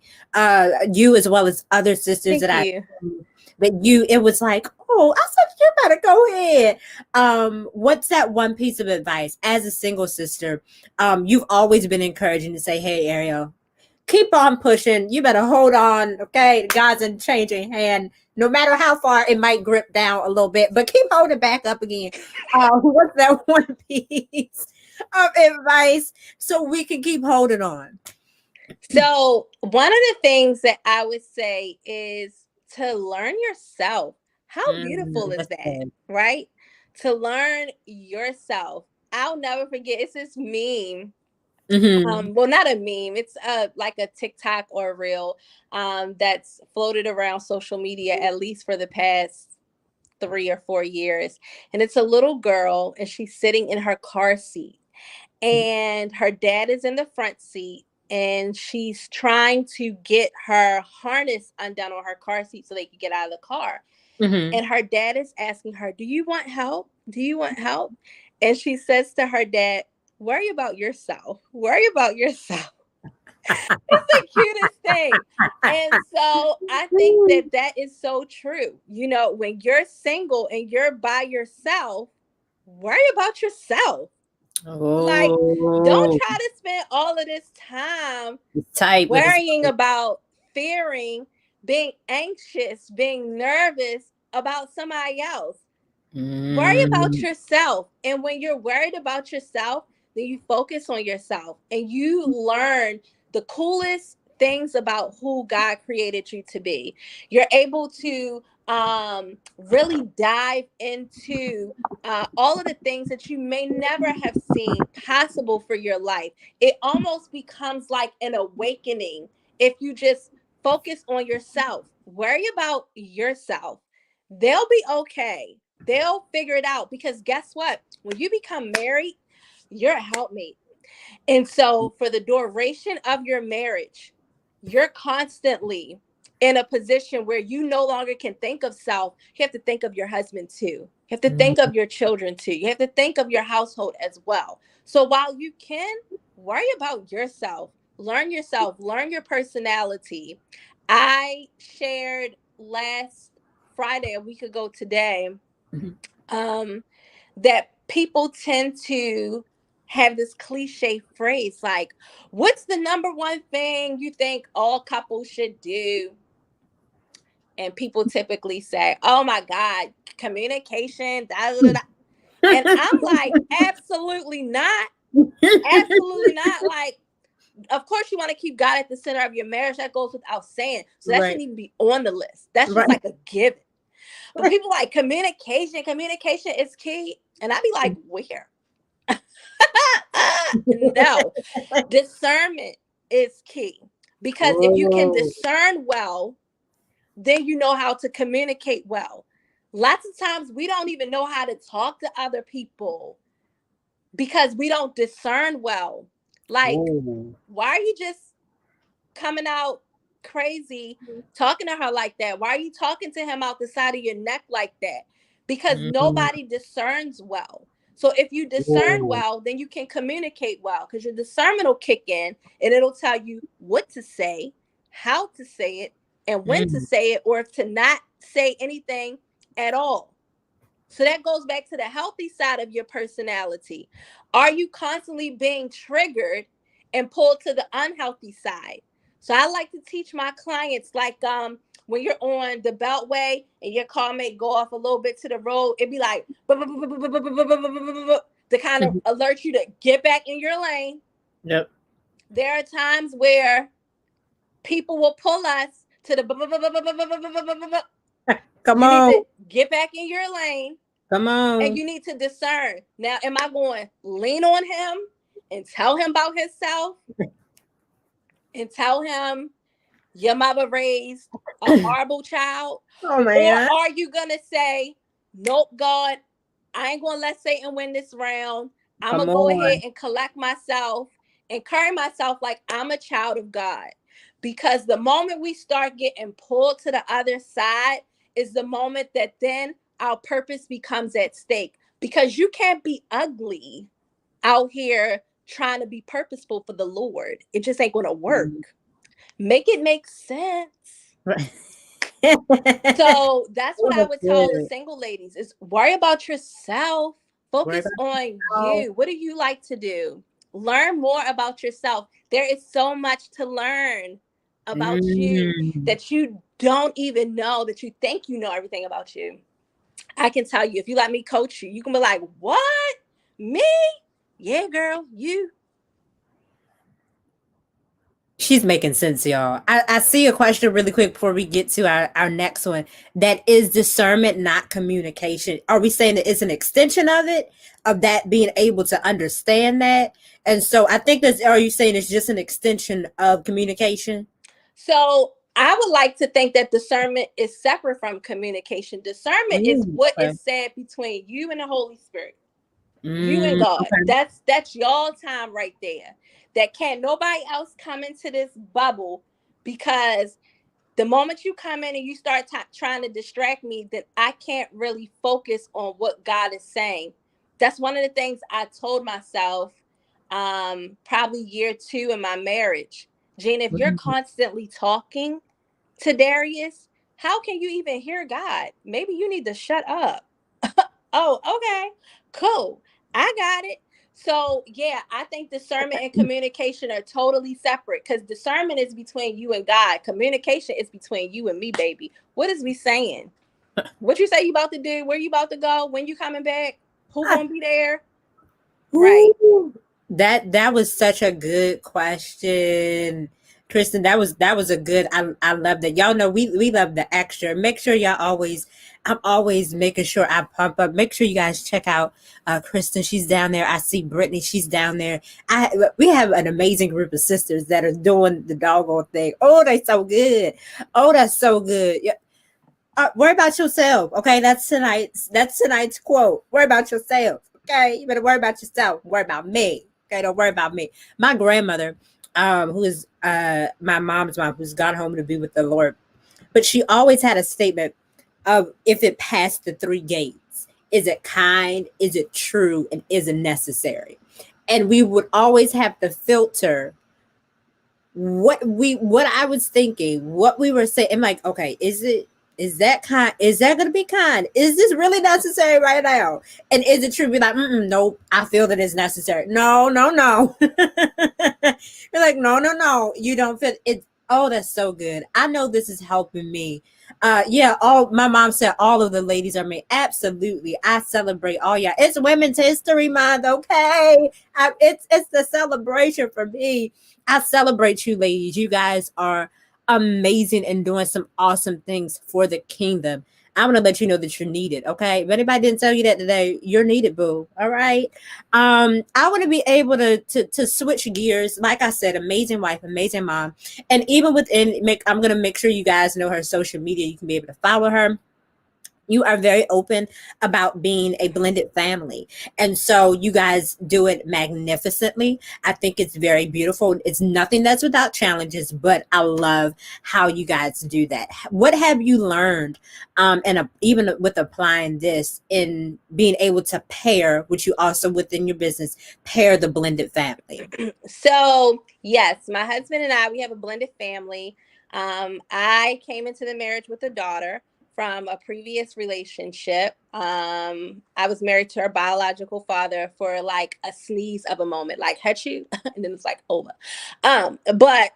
You as well as other sisters it was like, oh, I said, you better go ahead. What's that one piece of advice as a single sister? You've always been encouraging to say, hey, Ariel, keep on pushing. You better hold on. Okay. God's in changing hand. No matter how far it might grip down a little bit, but keep holding back up again. What's that one piece of advice so we can keep holding on? So one of the things that I would say is to learn yourself. How beautiful is that, right? To learn yourself. I'll never forget. It's this meme. Well, not a meme. It's like a TikTok or a reel that's floated around social media, at least for the past 3 or 4 years. And it's a little girl, and she's sitting in her car seat, and her dad is in the front seat, and she's trying to get her harness undone on her car seat so they can get out of the car. And her dad is asking her, do you want help? Do you want help? And she says to her dad, worry about yourself. Worry about yourself. It's the cutest thing. And so I think that is so true. You know, when you're single and you're by yourself, worry about yourself. Like, don't try to spend all of this time worrying about, fearing, being anxious, being nervous about somebody else. Worry about yourself. And when you're worried about yourself, then you focus on yourself and you learn the coolest things about who God created you to be. You're able to really dive into all of the things that you may never have seen possible for your life. It almost becomes like an awakening if you just focus on yourself, worry about yourself. They'll be okay. They'll figure it out, because guess what? When you become married, you're a helpmate. And so for the duration of your marriage, you're constantly in a position where you no longer can think of self. You have to think of your husband too. You have to think of your children too. You have to think of your household as well. So while you can worry about yourself, learn your personality. I shared last Friday, a week ago today, that people tend to have this cliche phrase like, what's the number one thing you think all couples should do? And people typically say, oh my God, communication, da, da, da. And I'm like, absolutely not. Absolutely not. Like, of course you want to keep God at the center of your marriage. That goes without saying. So that shouldn't even be on the list. That's just like a given. But people like communication is key. And I'd be like, where? No, discernment is key, because if you can discern well, then you know how to communicate well. Lots of times we don't even know how to talk to other people because we don't discern well. Like, why are you just coming out crazy talking to her like that? Why are you talking to him out the side of your neck like that? Because nobody discerns well. So if you discern well, then you can communicate well, because your discernment will kick in and it'll tell you what to say, how to say it, and when to say it, or to not say anything at all. So that goes back to the healthy side of your personality. Are you constantly being triggered and pulled to the unhealthy side? So I like to teach my clients, like, when you're on the beltway and your car may go off a little bit to the road, it'd be like to kind of alert you to get back in your lane. Yep. There are times where people will pull us to the Come you on. need to get back in your lane. Come on. And you need to discern. Now, am I going to lean on him and tell him about himself and tell him your mother raised a horrible child? Oh, man. Or are you going to say, nope, God, I ain't going to let Satan win this round. I'm going to go ahead and collect myself and carry myself like I'm a child of God? Because the moment we start getting pulled to the other side is the moment that then our purpose becomes at stake. Because you can't be ugly out here trying to be purposeful for the Lord. It just ain't going to work. Make it make sense. So that's what I would tell the single ladies is worry about yourself. Focus on you. What do you like to do? Learn more about yourself. There is so much to learn about you that you don't even know, that you think you know everything about you. I can tell you, if you let me coach you, you can be like, what? Me? Yeah, girl, you. She's making sense, y'all. I see a question really quick before we get to our next one. That is discernment, not communication. Are we saying that it's an extension of that being able to understand that? And so I think that's, are you saying it's just an extension of communication? So I would like to think that discernment is separate from communication. Discernment is what is said between you and the Holy Spirit. You and God. Okay. That's y'all time right there. That can't nobody else come into this bubble, because the moment you come in and you start trying to distract me, then I can't really focus on what God is saying. That's one of the things I told myself probably year 2 in my marriage. Jeanna, if you're constantly talking to Darius, how can you even hear God? Maybe you need to shut up. Oh, okay, cool. I got it. So yeah, I think discernment and communication are totally separate, because discernment is between you and God. Communication is between you and me, baby. What is we saying? What you say you about to do? Where you about to go? When you coming back? Who gonna be there? Right. That was such a good question. Kristen, that was a good. I love that. Y'all know we love the extra. Make sure y'all always. I'm always making sure I pump up. Make sure you guys check out Kristen. She's down there. I see Brittany. She's down there. We have an amazing group of sisters that are doing the doggone thing. Oh, they so good. Oh, that's so good. Yeah. Worry about yourself. Okay, that's tonight's quote. Worry about yourself. Okay, you better worry about yourself. Worry about me. Okay, don't worry about me. My grandmother, who is my mom's mom, who's gone home to be with the Lord, but she always had a statement of if it passed the three gates, is it kind, is it true, and is it necessary? And we would always have to filter what I was thinking, what we were saying. I'm like, okay, is that kind? Is that gonna be kind? Is this really necessary right now? And is it true? Be like, nope. I feel that it's necessary. No, no, no. You're like, no, no, no. You don't feel it. Oh, that's so good. I know this is helping me. Yeah. All my mom said, all of the ladies are me. Absolutely, I celebrate all y'all. It's Women's History Month. Okay, it's the celebration for me. I celebrate you, ladies. You guys are amazing and doing some awesome things for the kingdom. I'm gonna let you know that you're needed. Okay. If anybody didn't tell you that today, you're needed, boo. All right. I want to be able to switch gears. Like I said, amazing wife, amazing mom. And even within I'm gonna make sure you guys know her social media. You can be able to follow her. You are very open about being a blended family. And so you guys do it magnificently. I think it's very beautiful. It's nothing that's without challenges, but I love how you guys do that. What have you learned, and even with applying this in being able to pair, which you also within your business, pair the blended family? So, yes, my husband and I, we have a blended family. I came into the marriage with a daughter from a previous relationship. I was married to her biological father for like a sneeze of a moment, like "Hachu," and then it's like over. But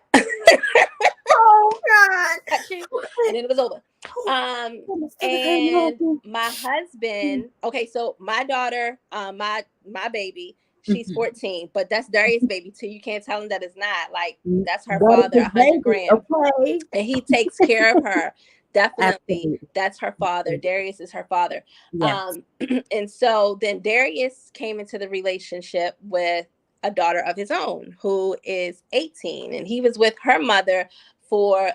Oh God. "Hachu," and then it was over. And my husband, okay, so my daughter, my baby, she's 14, but that's Darius' baby too. You can't tell him that it's not. Like, that's her father, 100 grand. Okay. And he takes care of her. Definitely, Absolutely. that's her father. Darius is her father. Yes. And so then Darius came into the relationship with a daughter of his own who is 18, and he was with her mother for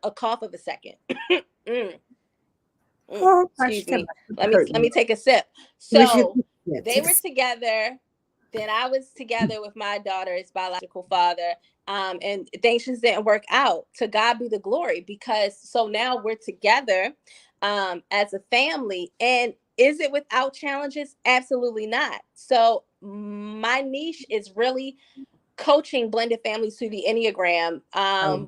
a cough of a second. Excuse me. Let me take a sip. So they were together. Then I was together with my daughter's biological father. And things just didn't work out. To God be the glory, because so now we're together as a family. And is it without challenges? Absolutely not. So my niche is really coaching blended families through the Enneagram.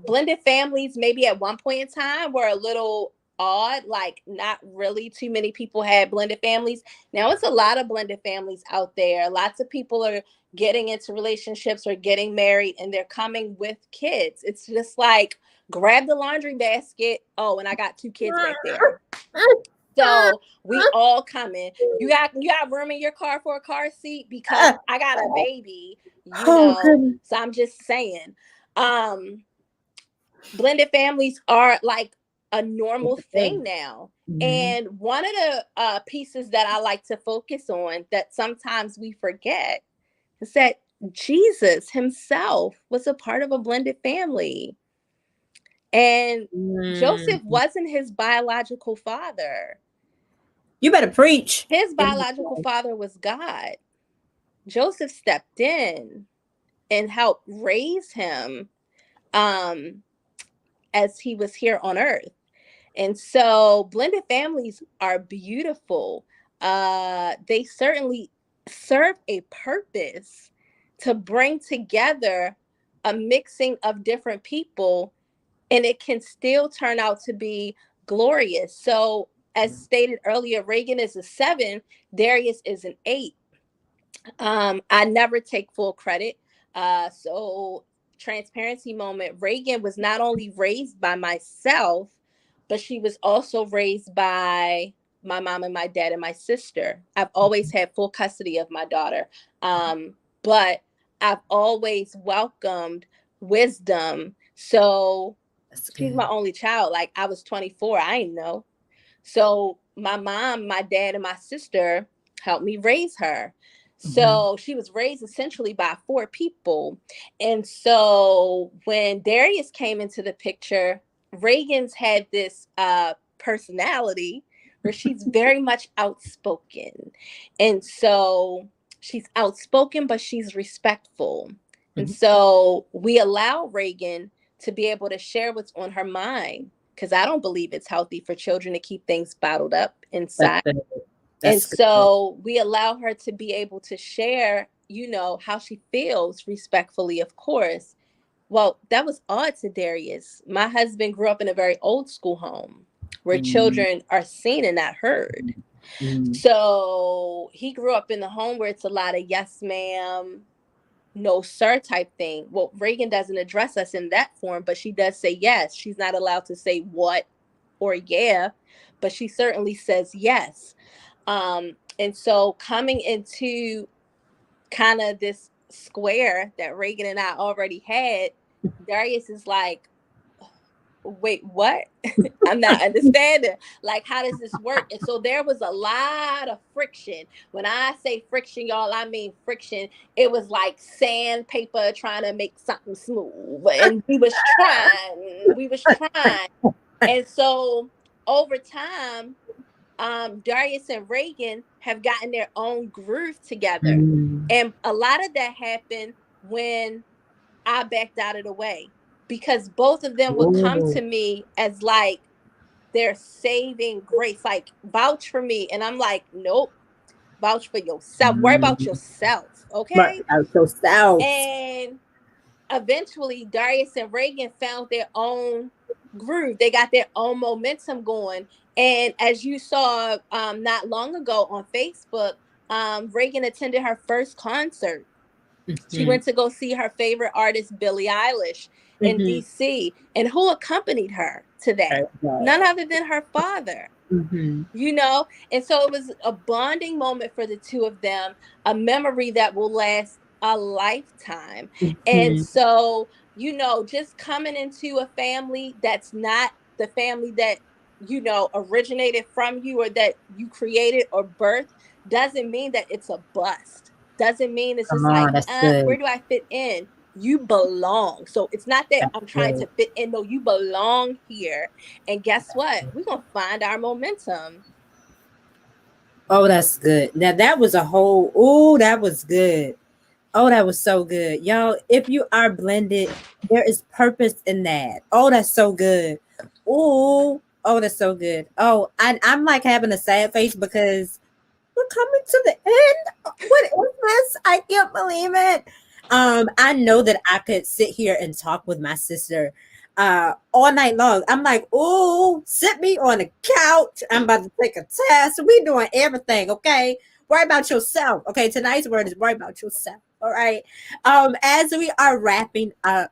Blended families, maybe at one point in time, were a little odd, like not really too many people had blended families. Now it's a lot of blended families out there. Lots of people are getting into relationships or getting married, and they're coming with kids. It's just like, grab the laundry basket. Oh, and I got 2 kids back there. So we all coming. You got room in your car for a car seat because I got a baby, So I'm just saying, blended families are like a normal thing now. And one of the pieces that I like to focus on that sometimes we forget is that Jesus himself was a part of a blended family. And Joseph wasn't his biological father. You better preach. His biological father was God. Joseph stepped in and helped raise him as he was here on earth. And so blended families are beautiful. They certainly serve a purpose to bring together a mixing of different people, and it can still turn out to be glorious. So, as stated earlier, Reagan is a 7, Darius is an 8. I never take full credit. So, transparency moment, Reagan was not only raised by myself, but she was also raised by my mom and my dad and my sister. I've always had full custody of my daughter. But I've always welcomed wisdom So That's she's good. my only child. Like, I was 24, I didn't know. So my mom, my dad, and my sister helped me raise her. So she was raised essentially by 4 people. And so when Darius came into the picture, Reagan's had this personality where she's very much outspoken. And so she's outspoken, but she's respectful. And so we allow Reagan to be able to share what's on her mind, because I don't believe it's healthy for children to keep things bottled up That's inside. good. And That's good. so we allow her to be able to share, you know, how she feels respectfully, of course. Well, that was odd to Darius. My husband grew up in a very old school home where Mm, children are seen and not heard. mm, So he grew up in the home where it's a lot of yes, ma'am, no, sir type thing. Well, Reagan doesn't address us in that form, but she does say yes. She's not allowed to say what or yeah, but she certainly says yes. And so coming into kind of this square that Reagan and I already had, Darius is like, wait, what? I'm not understanding. Like, how does this work? And so there was a lot of friction. When I say friction, y'all, I mean friction. It was like sandpaper trying to make something smooth. And we was trying. And so over time, Darius and Reagan have gotten their own groove together. mm. And a lot of that happened when I backed out of the way, because both of them would come Ooh. to me as like their saving grace, like vouch for me. And I'm like, nope, vouch for yourself. Worry about Mm. yourself. Right. Okay. Out yourself. And eventually Darius and Reagan found their own groove. They got their own momentum going. And as you saw not long ago on Facebook, Reagan attended her first concert. She Mm-hmm. went to go see her favorite artist, Billie Eilish, in Mm-hmm. DC. And who accompanied her to that? None other than her father, Mm-hmm. you know? And so it was a bonding moment for the two of them, a memory that will last a lifetime. And Mm-hmm. so, you know, just coming into a family that's not the family that, you know, originated from you or that you created or birthed doesn't mean that it's a bust. Doesn't mean it's Come just like, on, that's good. where do I fit in? You belong. So it's not that That's I'm trying good. to fit in. No, you belong here. And guess what? We're going to find our momentum. Oh, that's good. Now that was a whole. Oh, that was good. Oh, that was so good. Y'all, if you are blended, there is purpose in that. Oh, that's so good. Oh, that's so good. Oh, I'm like having a sad face because we're coming to the end. What is this? I can't believe it. I know that I could sit here and talk with my sister all night long. I'm like, oh, sit me on the couch. I'm about to take a test. We doing everything, okay? Worry about yourself. Okay, tonight's word is worry about yourself. All right. As we are wrapping up,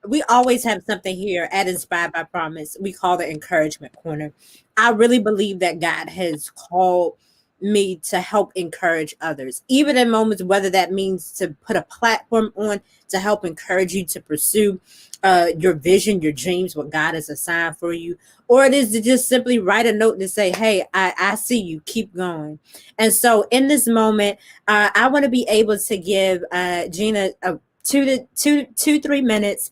we always have something here at Inspired by Promise. We call it Encouragement Corner. I really believe that God has called me to help encourage others, even in moments, whether that means to put a platform on to help encourage you to pursue your vision, your dreams, what God has assigned for you, or it is to just simply write a note to say, hey, I see you, keep going. And so in this moment, I want to be able to give Jeanna a 3 minutes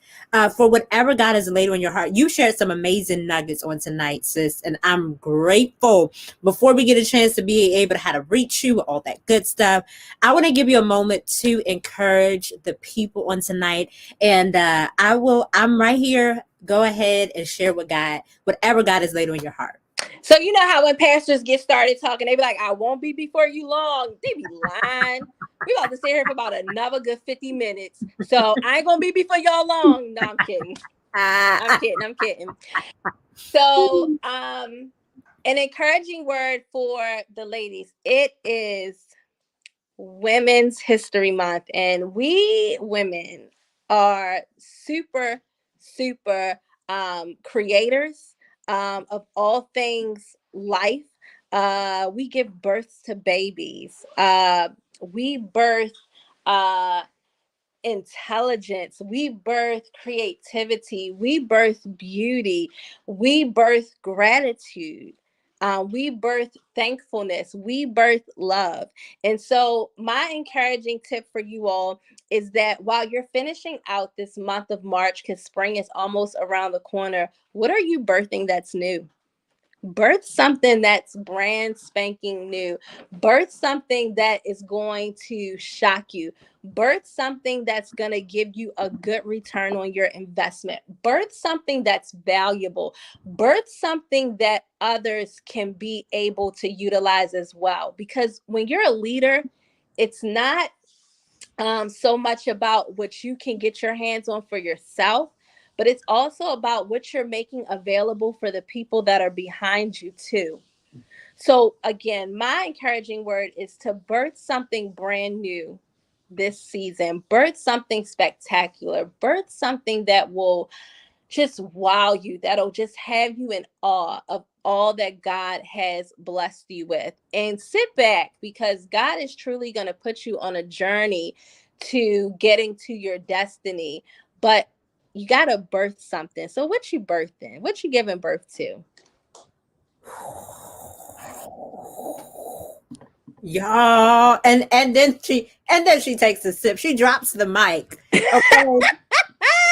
for whatever God has laid on your heart. You shared some amazing nuggets on tonight, sis, and I'm grateful. Before we get a chance to be able to how to reach you, all that good stuff, I want to give you a moment to encourage the people on tonight, and I'm right here. Go ahead and share with God whatever God has laid on your heart. So you know how when pastors get started talking, they be like, I won't be before you long. They be lying. We about to stay here for about another good 50 minutes. So I ain't gonna be before y'all long. No, I'm kidding. I'm Ah, kidding. I'm kidding. So an encouraging word for the ladies. It is Women's History Month, and we women are super, super creators of all things life. We give birth to babies. We birth uh, intelligence, we birth creativity, we birth beauty, we birth gratitude. We birth thankfulness, we birth love. And so, my encouraging tip for you all is that while you're finishing out this month of March, because spring is almost around the corner, what are you birthing that's new? Birth something that's brand spanking new. Birth something that is going to shock you. Birth something that's going to give you a good return on your investment. Birth something that's valuable. Birth something that others can be able to utilize as well. Because when you're a leader, it's not so much about what you can get your hands on for yourself, but it's also about what you're making available for the people that are behind you too. So again, my encouraging word is to birth something brand new this season, birth something spectacular, birth something that will just wow you, that'll just have you in awe of all that God has blessed you with. And sit back, because God is truly going to put you on a journey to getting to your destiny. But you got to birth something. So what you birthing? What you giving birth to? Y'all, and then she takes a sip. She drops the mic. Okay.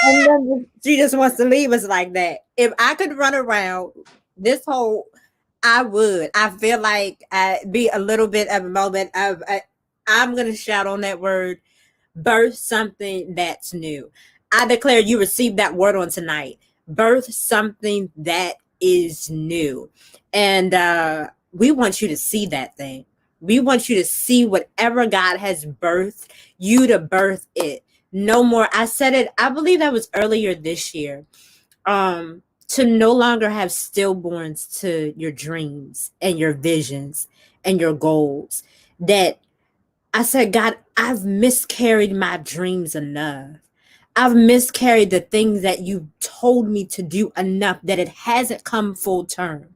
And then she just wants to leave us like that. If I could run around this whole, I would. I feel like I'd be a little bit of a moment of, I'm going to shout on that word, birth something that's new. I declare you received that word on tonight. Birth something that is new. And we want you to see that thing. We want you to see whatever God has birthed, you to birth it. No more. I said it, I believe that was earlier this year. To no longer have stillborns to your dreams and your visions and your goals. That I said, God, I've miscarried my dreams enough. I've miscarried the things that you told me to do enough that it hasn't come full term.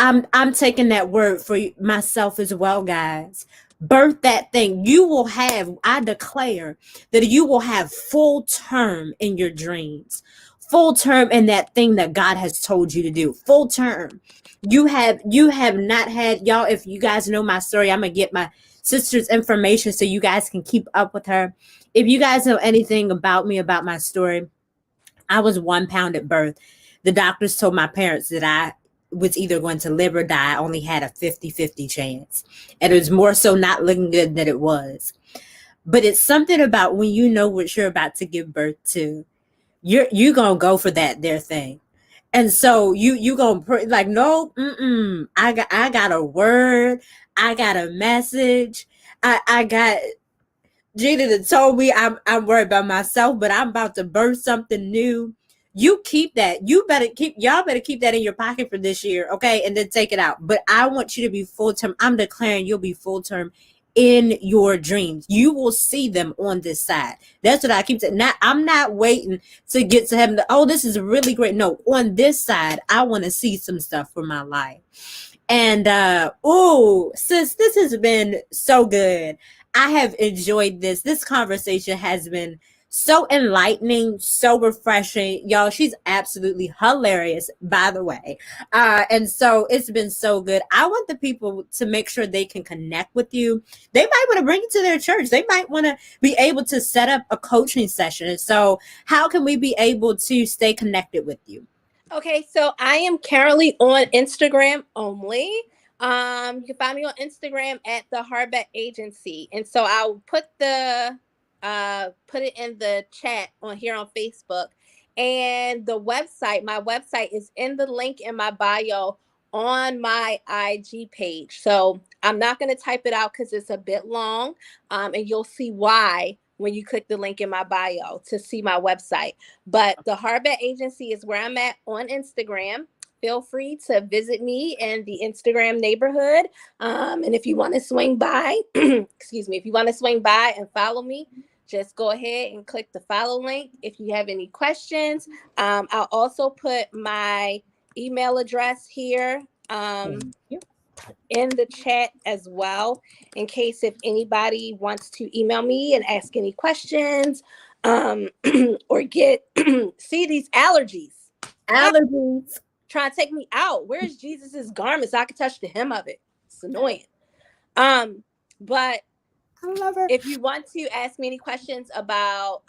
I'm taking that word for myself as well, guys. Birth that thing. You will have, I declare that you will have full term in your dreams. Full term in that thing that God has told you to do. Full term. You have not had, y'all, if you guys know my story, I'm gonna get my sister's information so you guys can keep up with her. If you guys know anything about me, about my story, I was 1 pound at birth. The doctors told my parents that I was either going to live or die. I only had a 50-50 chance. And it was more so not looking good than it was. But it's something about when you know what you're about to give birth to, you're going to go for that there thing. And so you going to like, no, I got a word. I got a message. I got Jeanna that told me I'm worried about myself, but I'm about to birth something new. You keep that. Y'all better keep that in your pocket for this year, okay? And then take it out. But I want you to be full term. I'm declaring you'll be full term in your dreams. You will see them on this side. That's what I keep saying. I'm not waiting to get to heaven. Oh, this is really great. No, on this side, I want to see some stuff for my life. And oh, sis, this has been so good. I have enjoyed this. This conversation has been so enlightening, so refreshing. Y'all, she's absolutely hilarious, by the way. And so it's been so good. I want the people to make sure they can connect with you. They might want to bring you to their church. They might want to be able to set up a coaching session. And so how can we be able to stay connected with you? Okay, so I am currently on Instagram only. You can find me on Instagram at the Hardback Agency, and so I'll put it in the chat on here on Facebook, and the website. My website is in the link in my bio on my IG page. So I'm not going to type it out because it's a bit long, and you'll see why when you click the link in my bio to see my website. But the Hardback Agency is where I'm at on Instagram. Feel free to visit me in the Instagram neighborhood. And if you want to swing by, excuse me, if you want to swing by and follow me, just go ahead and click the follow link. If you have any questions, I'll also put my email address here. in the chat as well, in case if anybody wants to email me and ask any questions, or get see these allergies. Allergies. Trying to take me out. Where's Jesus's garment so I can touch the hem of it? It's annoying. But I love her. if you want to ask me any questions about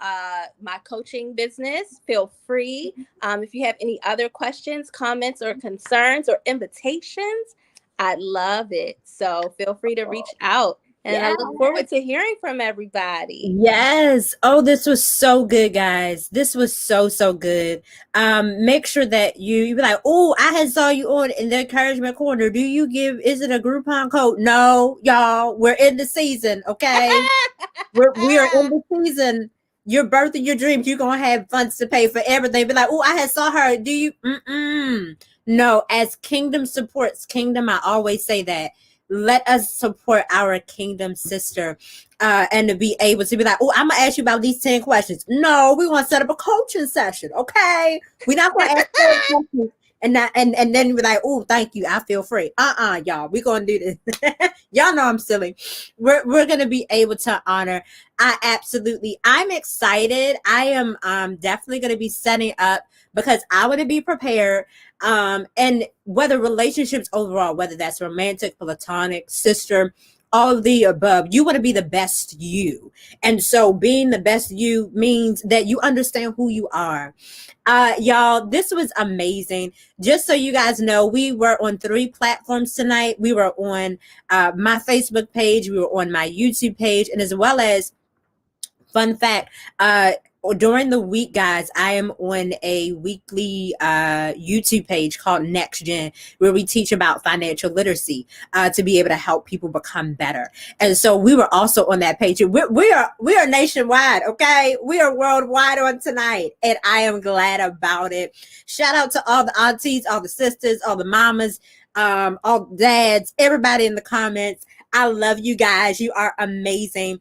my coaching business, feel free. If you have any other questions, comments, or concerns or invitations, I'd love it. So feel free to reach out. And I look forward to hearing from everybody. Yes. Oh, this was so good, guys. This was so good. Make sure that you be like, oh, I had saw you on in the encouragement corner. Is it a Groupon code? No, y'all, we're in the season, okay? we are in the season. You're birthing your dreams. You're gonna have funds to pay for everything. Be like, oh, I had saw her. Do you? No, as kingdom supports kingdom, I always say that. Let us support our kingdom sister, and to be able to be like, oh, I'm gonna ask you about these 10 questions. No, we want to set up a coaching session. Okay, we're not gonna ask 10 questions and then be like, oh, thank you, I feel free. Y'all, we're gonna do this. Y'all know I'm silly. We're gonna be able to honor. I'm excited. I am definitely gonna be setting up because I want to be prepared. And whether relationships overall, whether that's romantic, platonic, sister, all of the above, you want to be the best you. And so being the best you means that you understand who you are. Y'all, this was amazing. Just so you guys know, we were on 3 platforms tonight. We were on my Facebook page, we were on my YouTube page, and as well as, fun fact, during the week, guys, I am on a weekly YouTube page called NexGen, where we teach about financial literacy to be able to help people become better. And so we were also on that page. We are nationwide, okay? We are worldwide on tonight, and I am glad about it. Shout out to all the aunties, all the sisters, all the mamas, all the dads, everybody in the comments. I love you guys. You are amazing.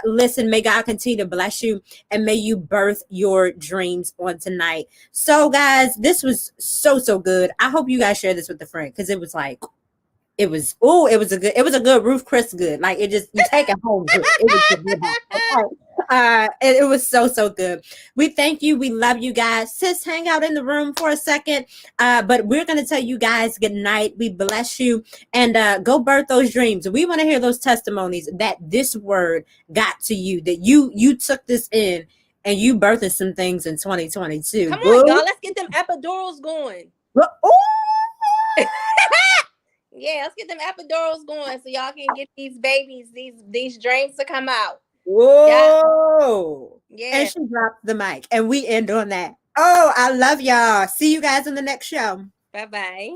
Listen, may God continue to bless you and may you birth your dreams on tonight. So guys, this was so good. I hope you guys share this with a friend because it was a good Ruth Chris good. Like you take it home good. It was a good house. Okay. It was so good. We thank you. We love you guys. Sis, hang out in the room for a second. But we're gonna tell you guys good night. We bless you and go birth those dreams. We want to hear those testimonies that this word got to you, that you took this in and you birthed some things in 2022. Come on, y'all. Let's get them epidurals going. Yeah, let's get them epidurals going so y'all can get these babies, these dreams to come out. Whoa. Yeah. And she dropped the mic and we end on that. Oh, I love y'all. See you guys in the next show. Bye-bye.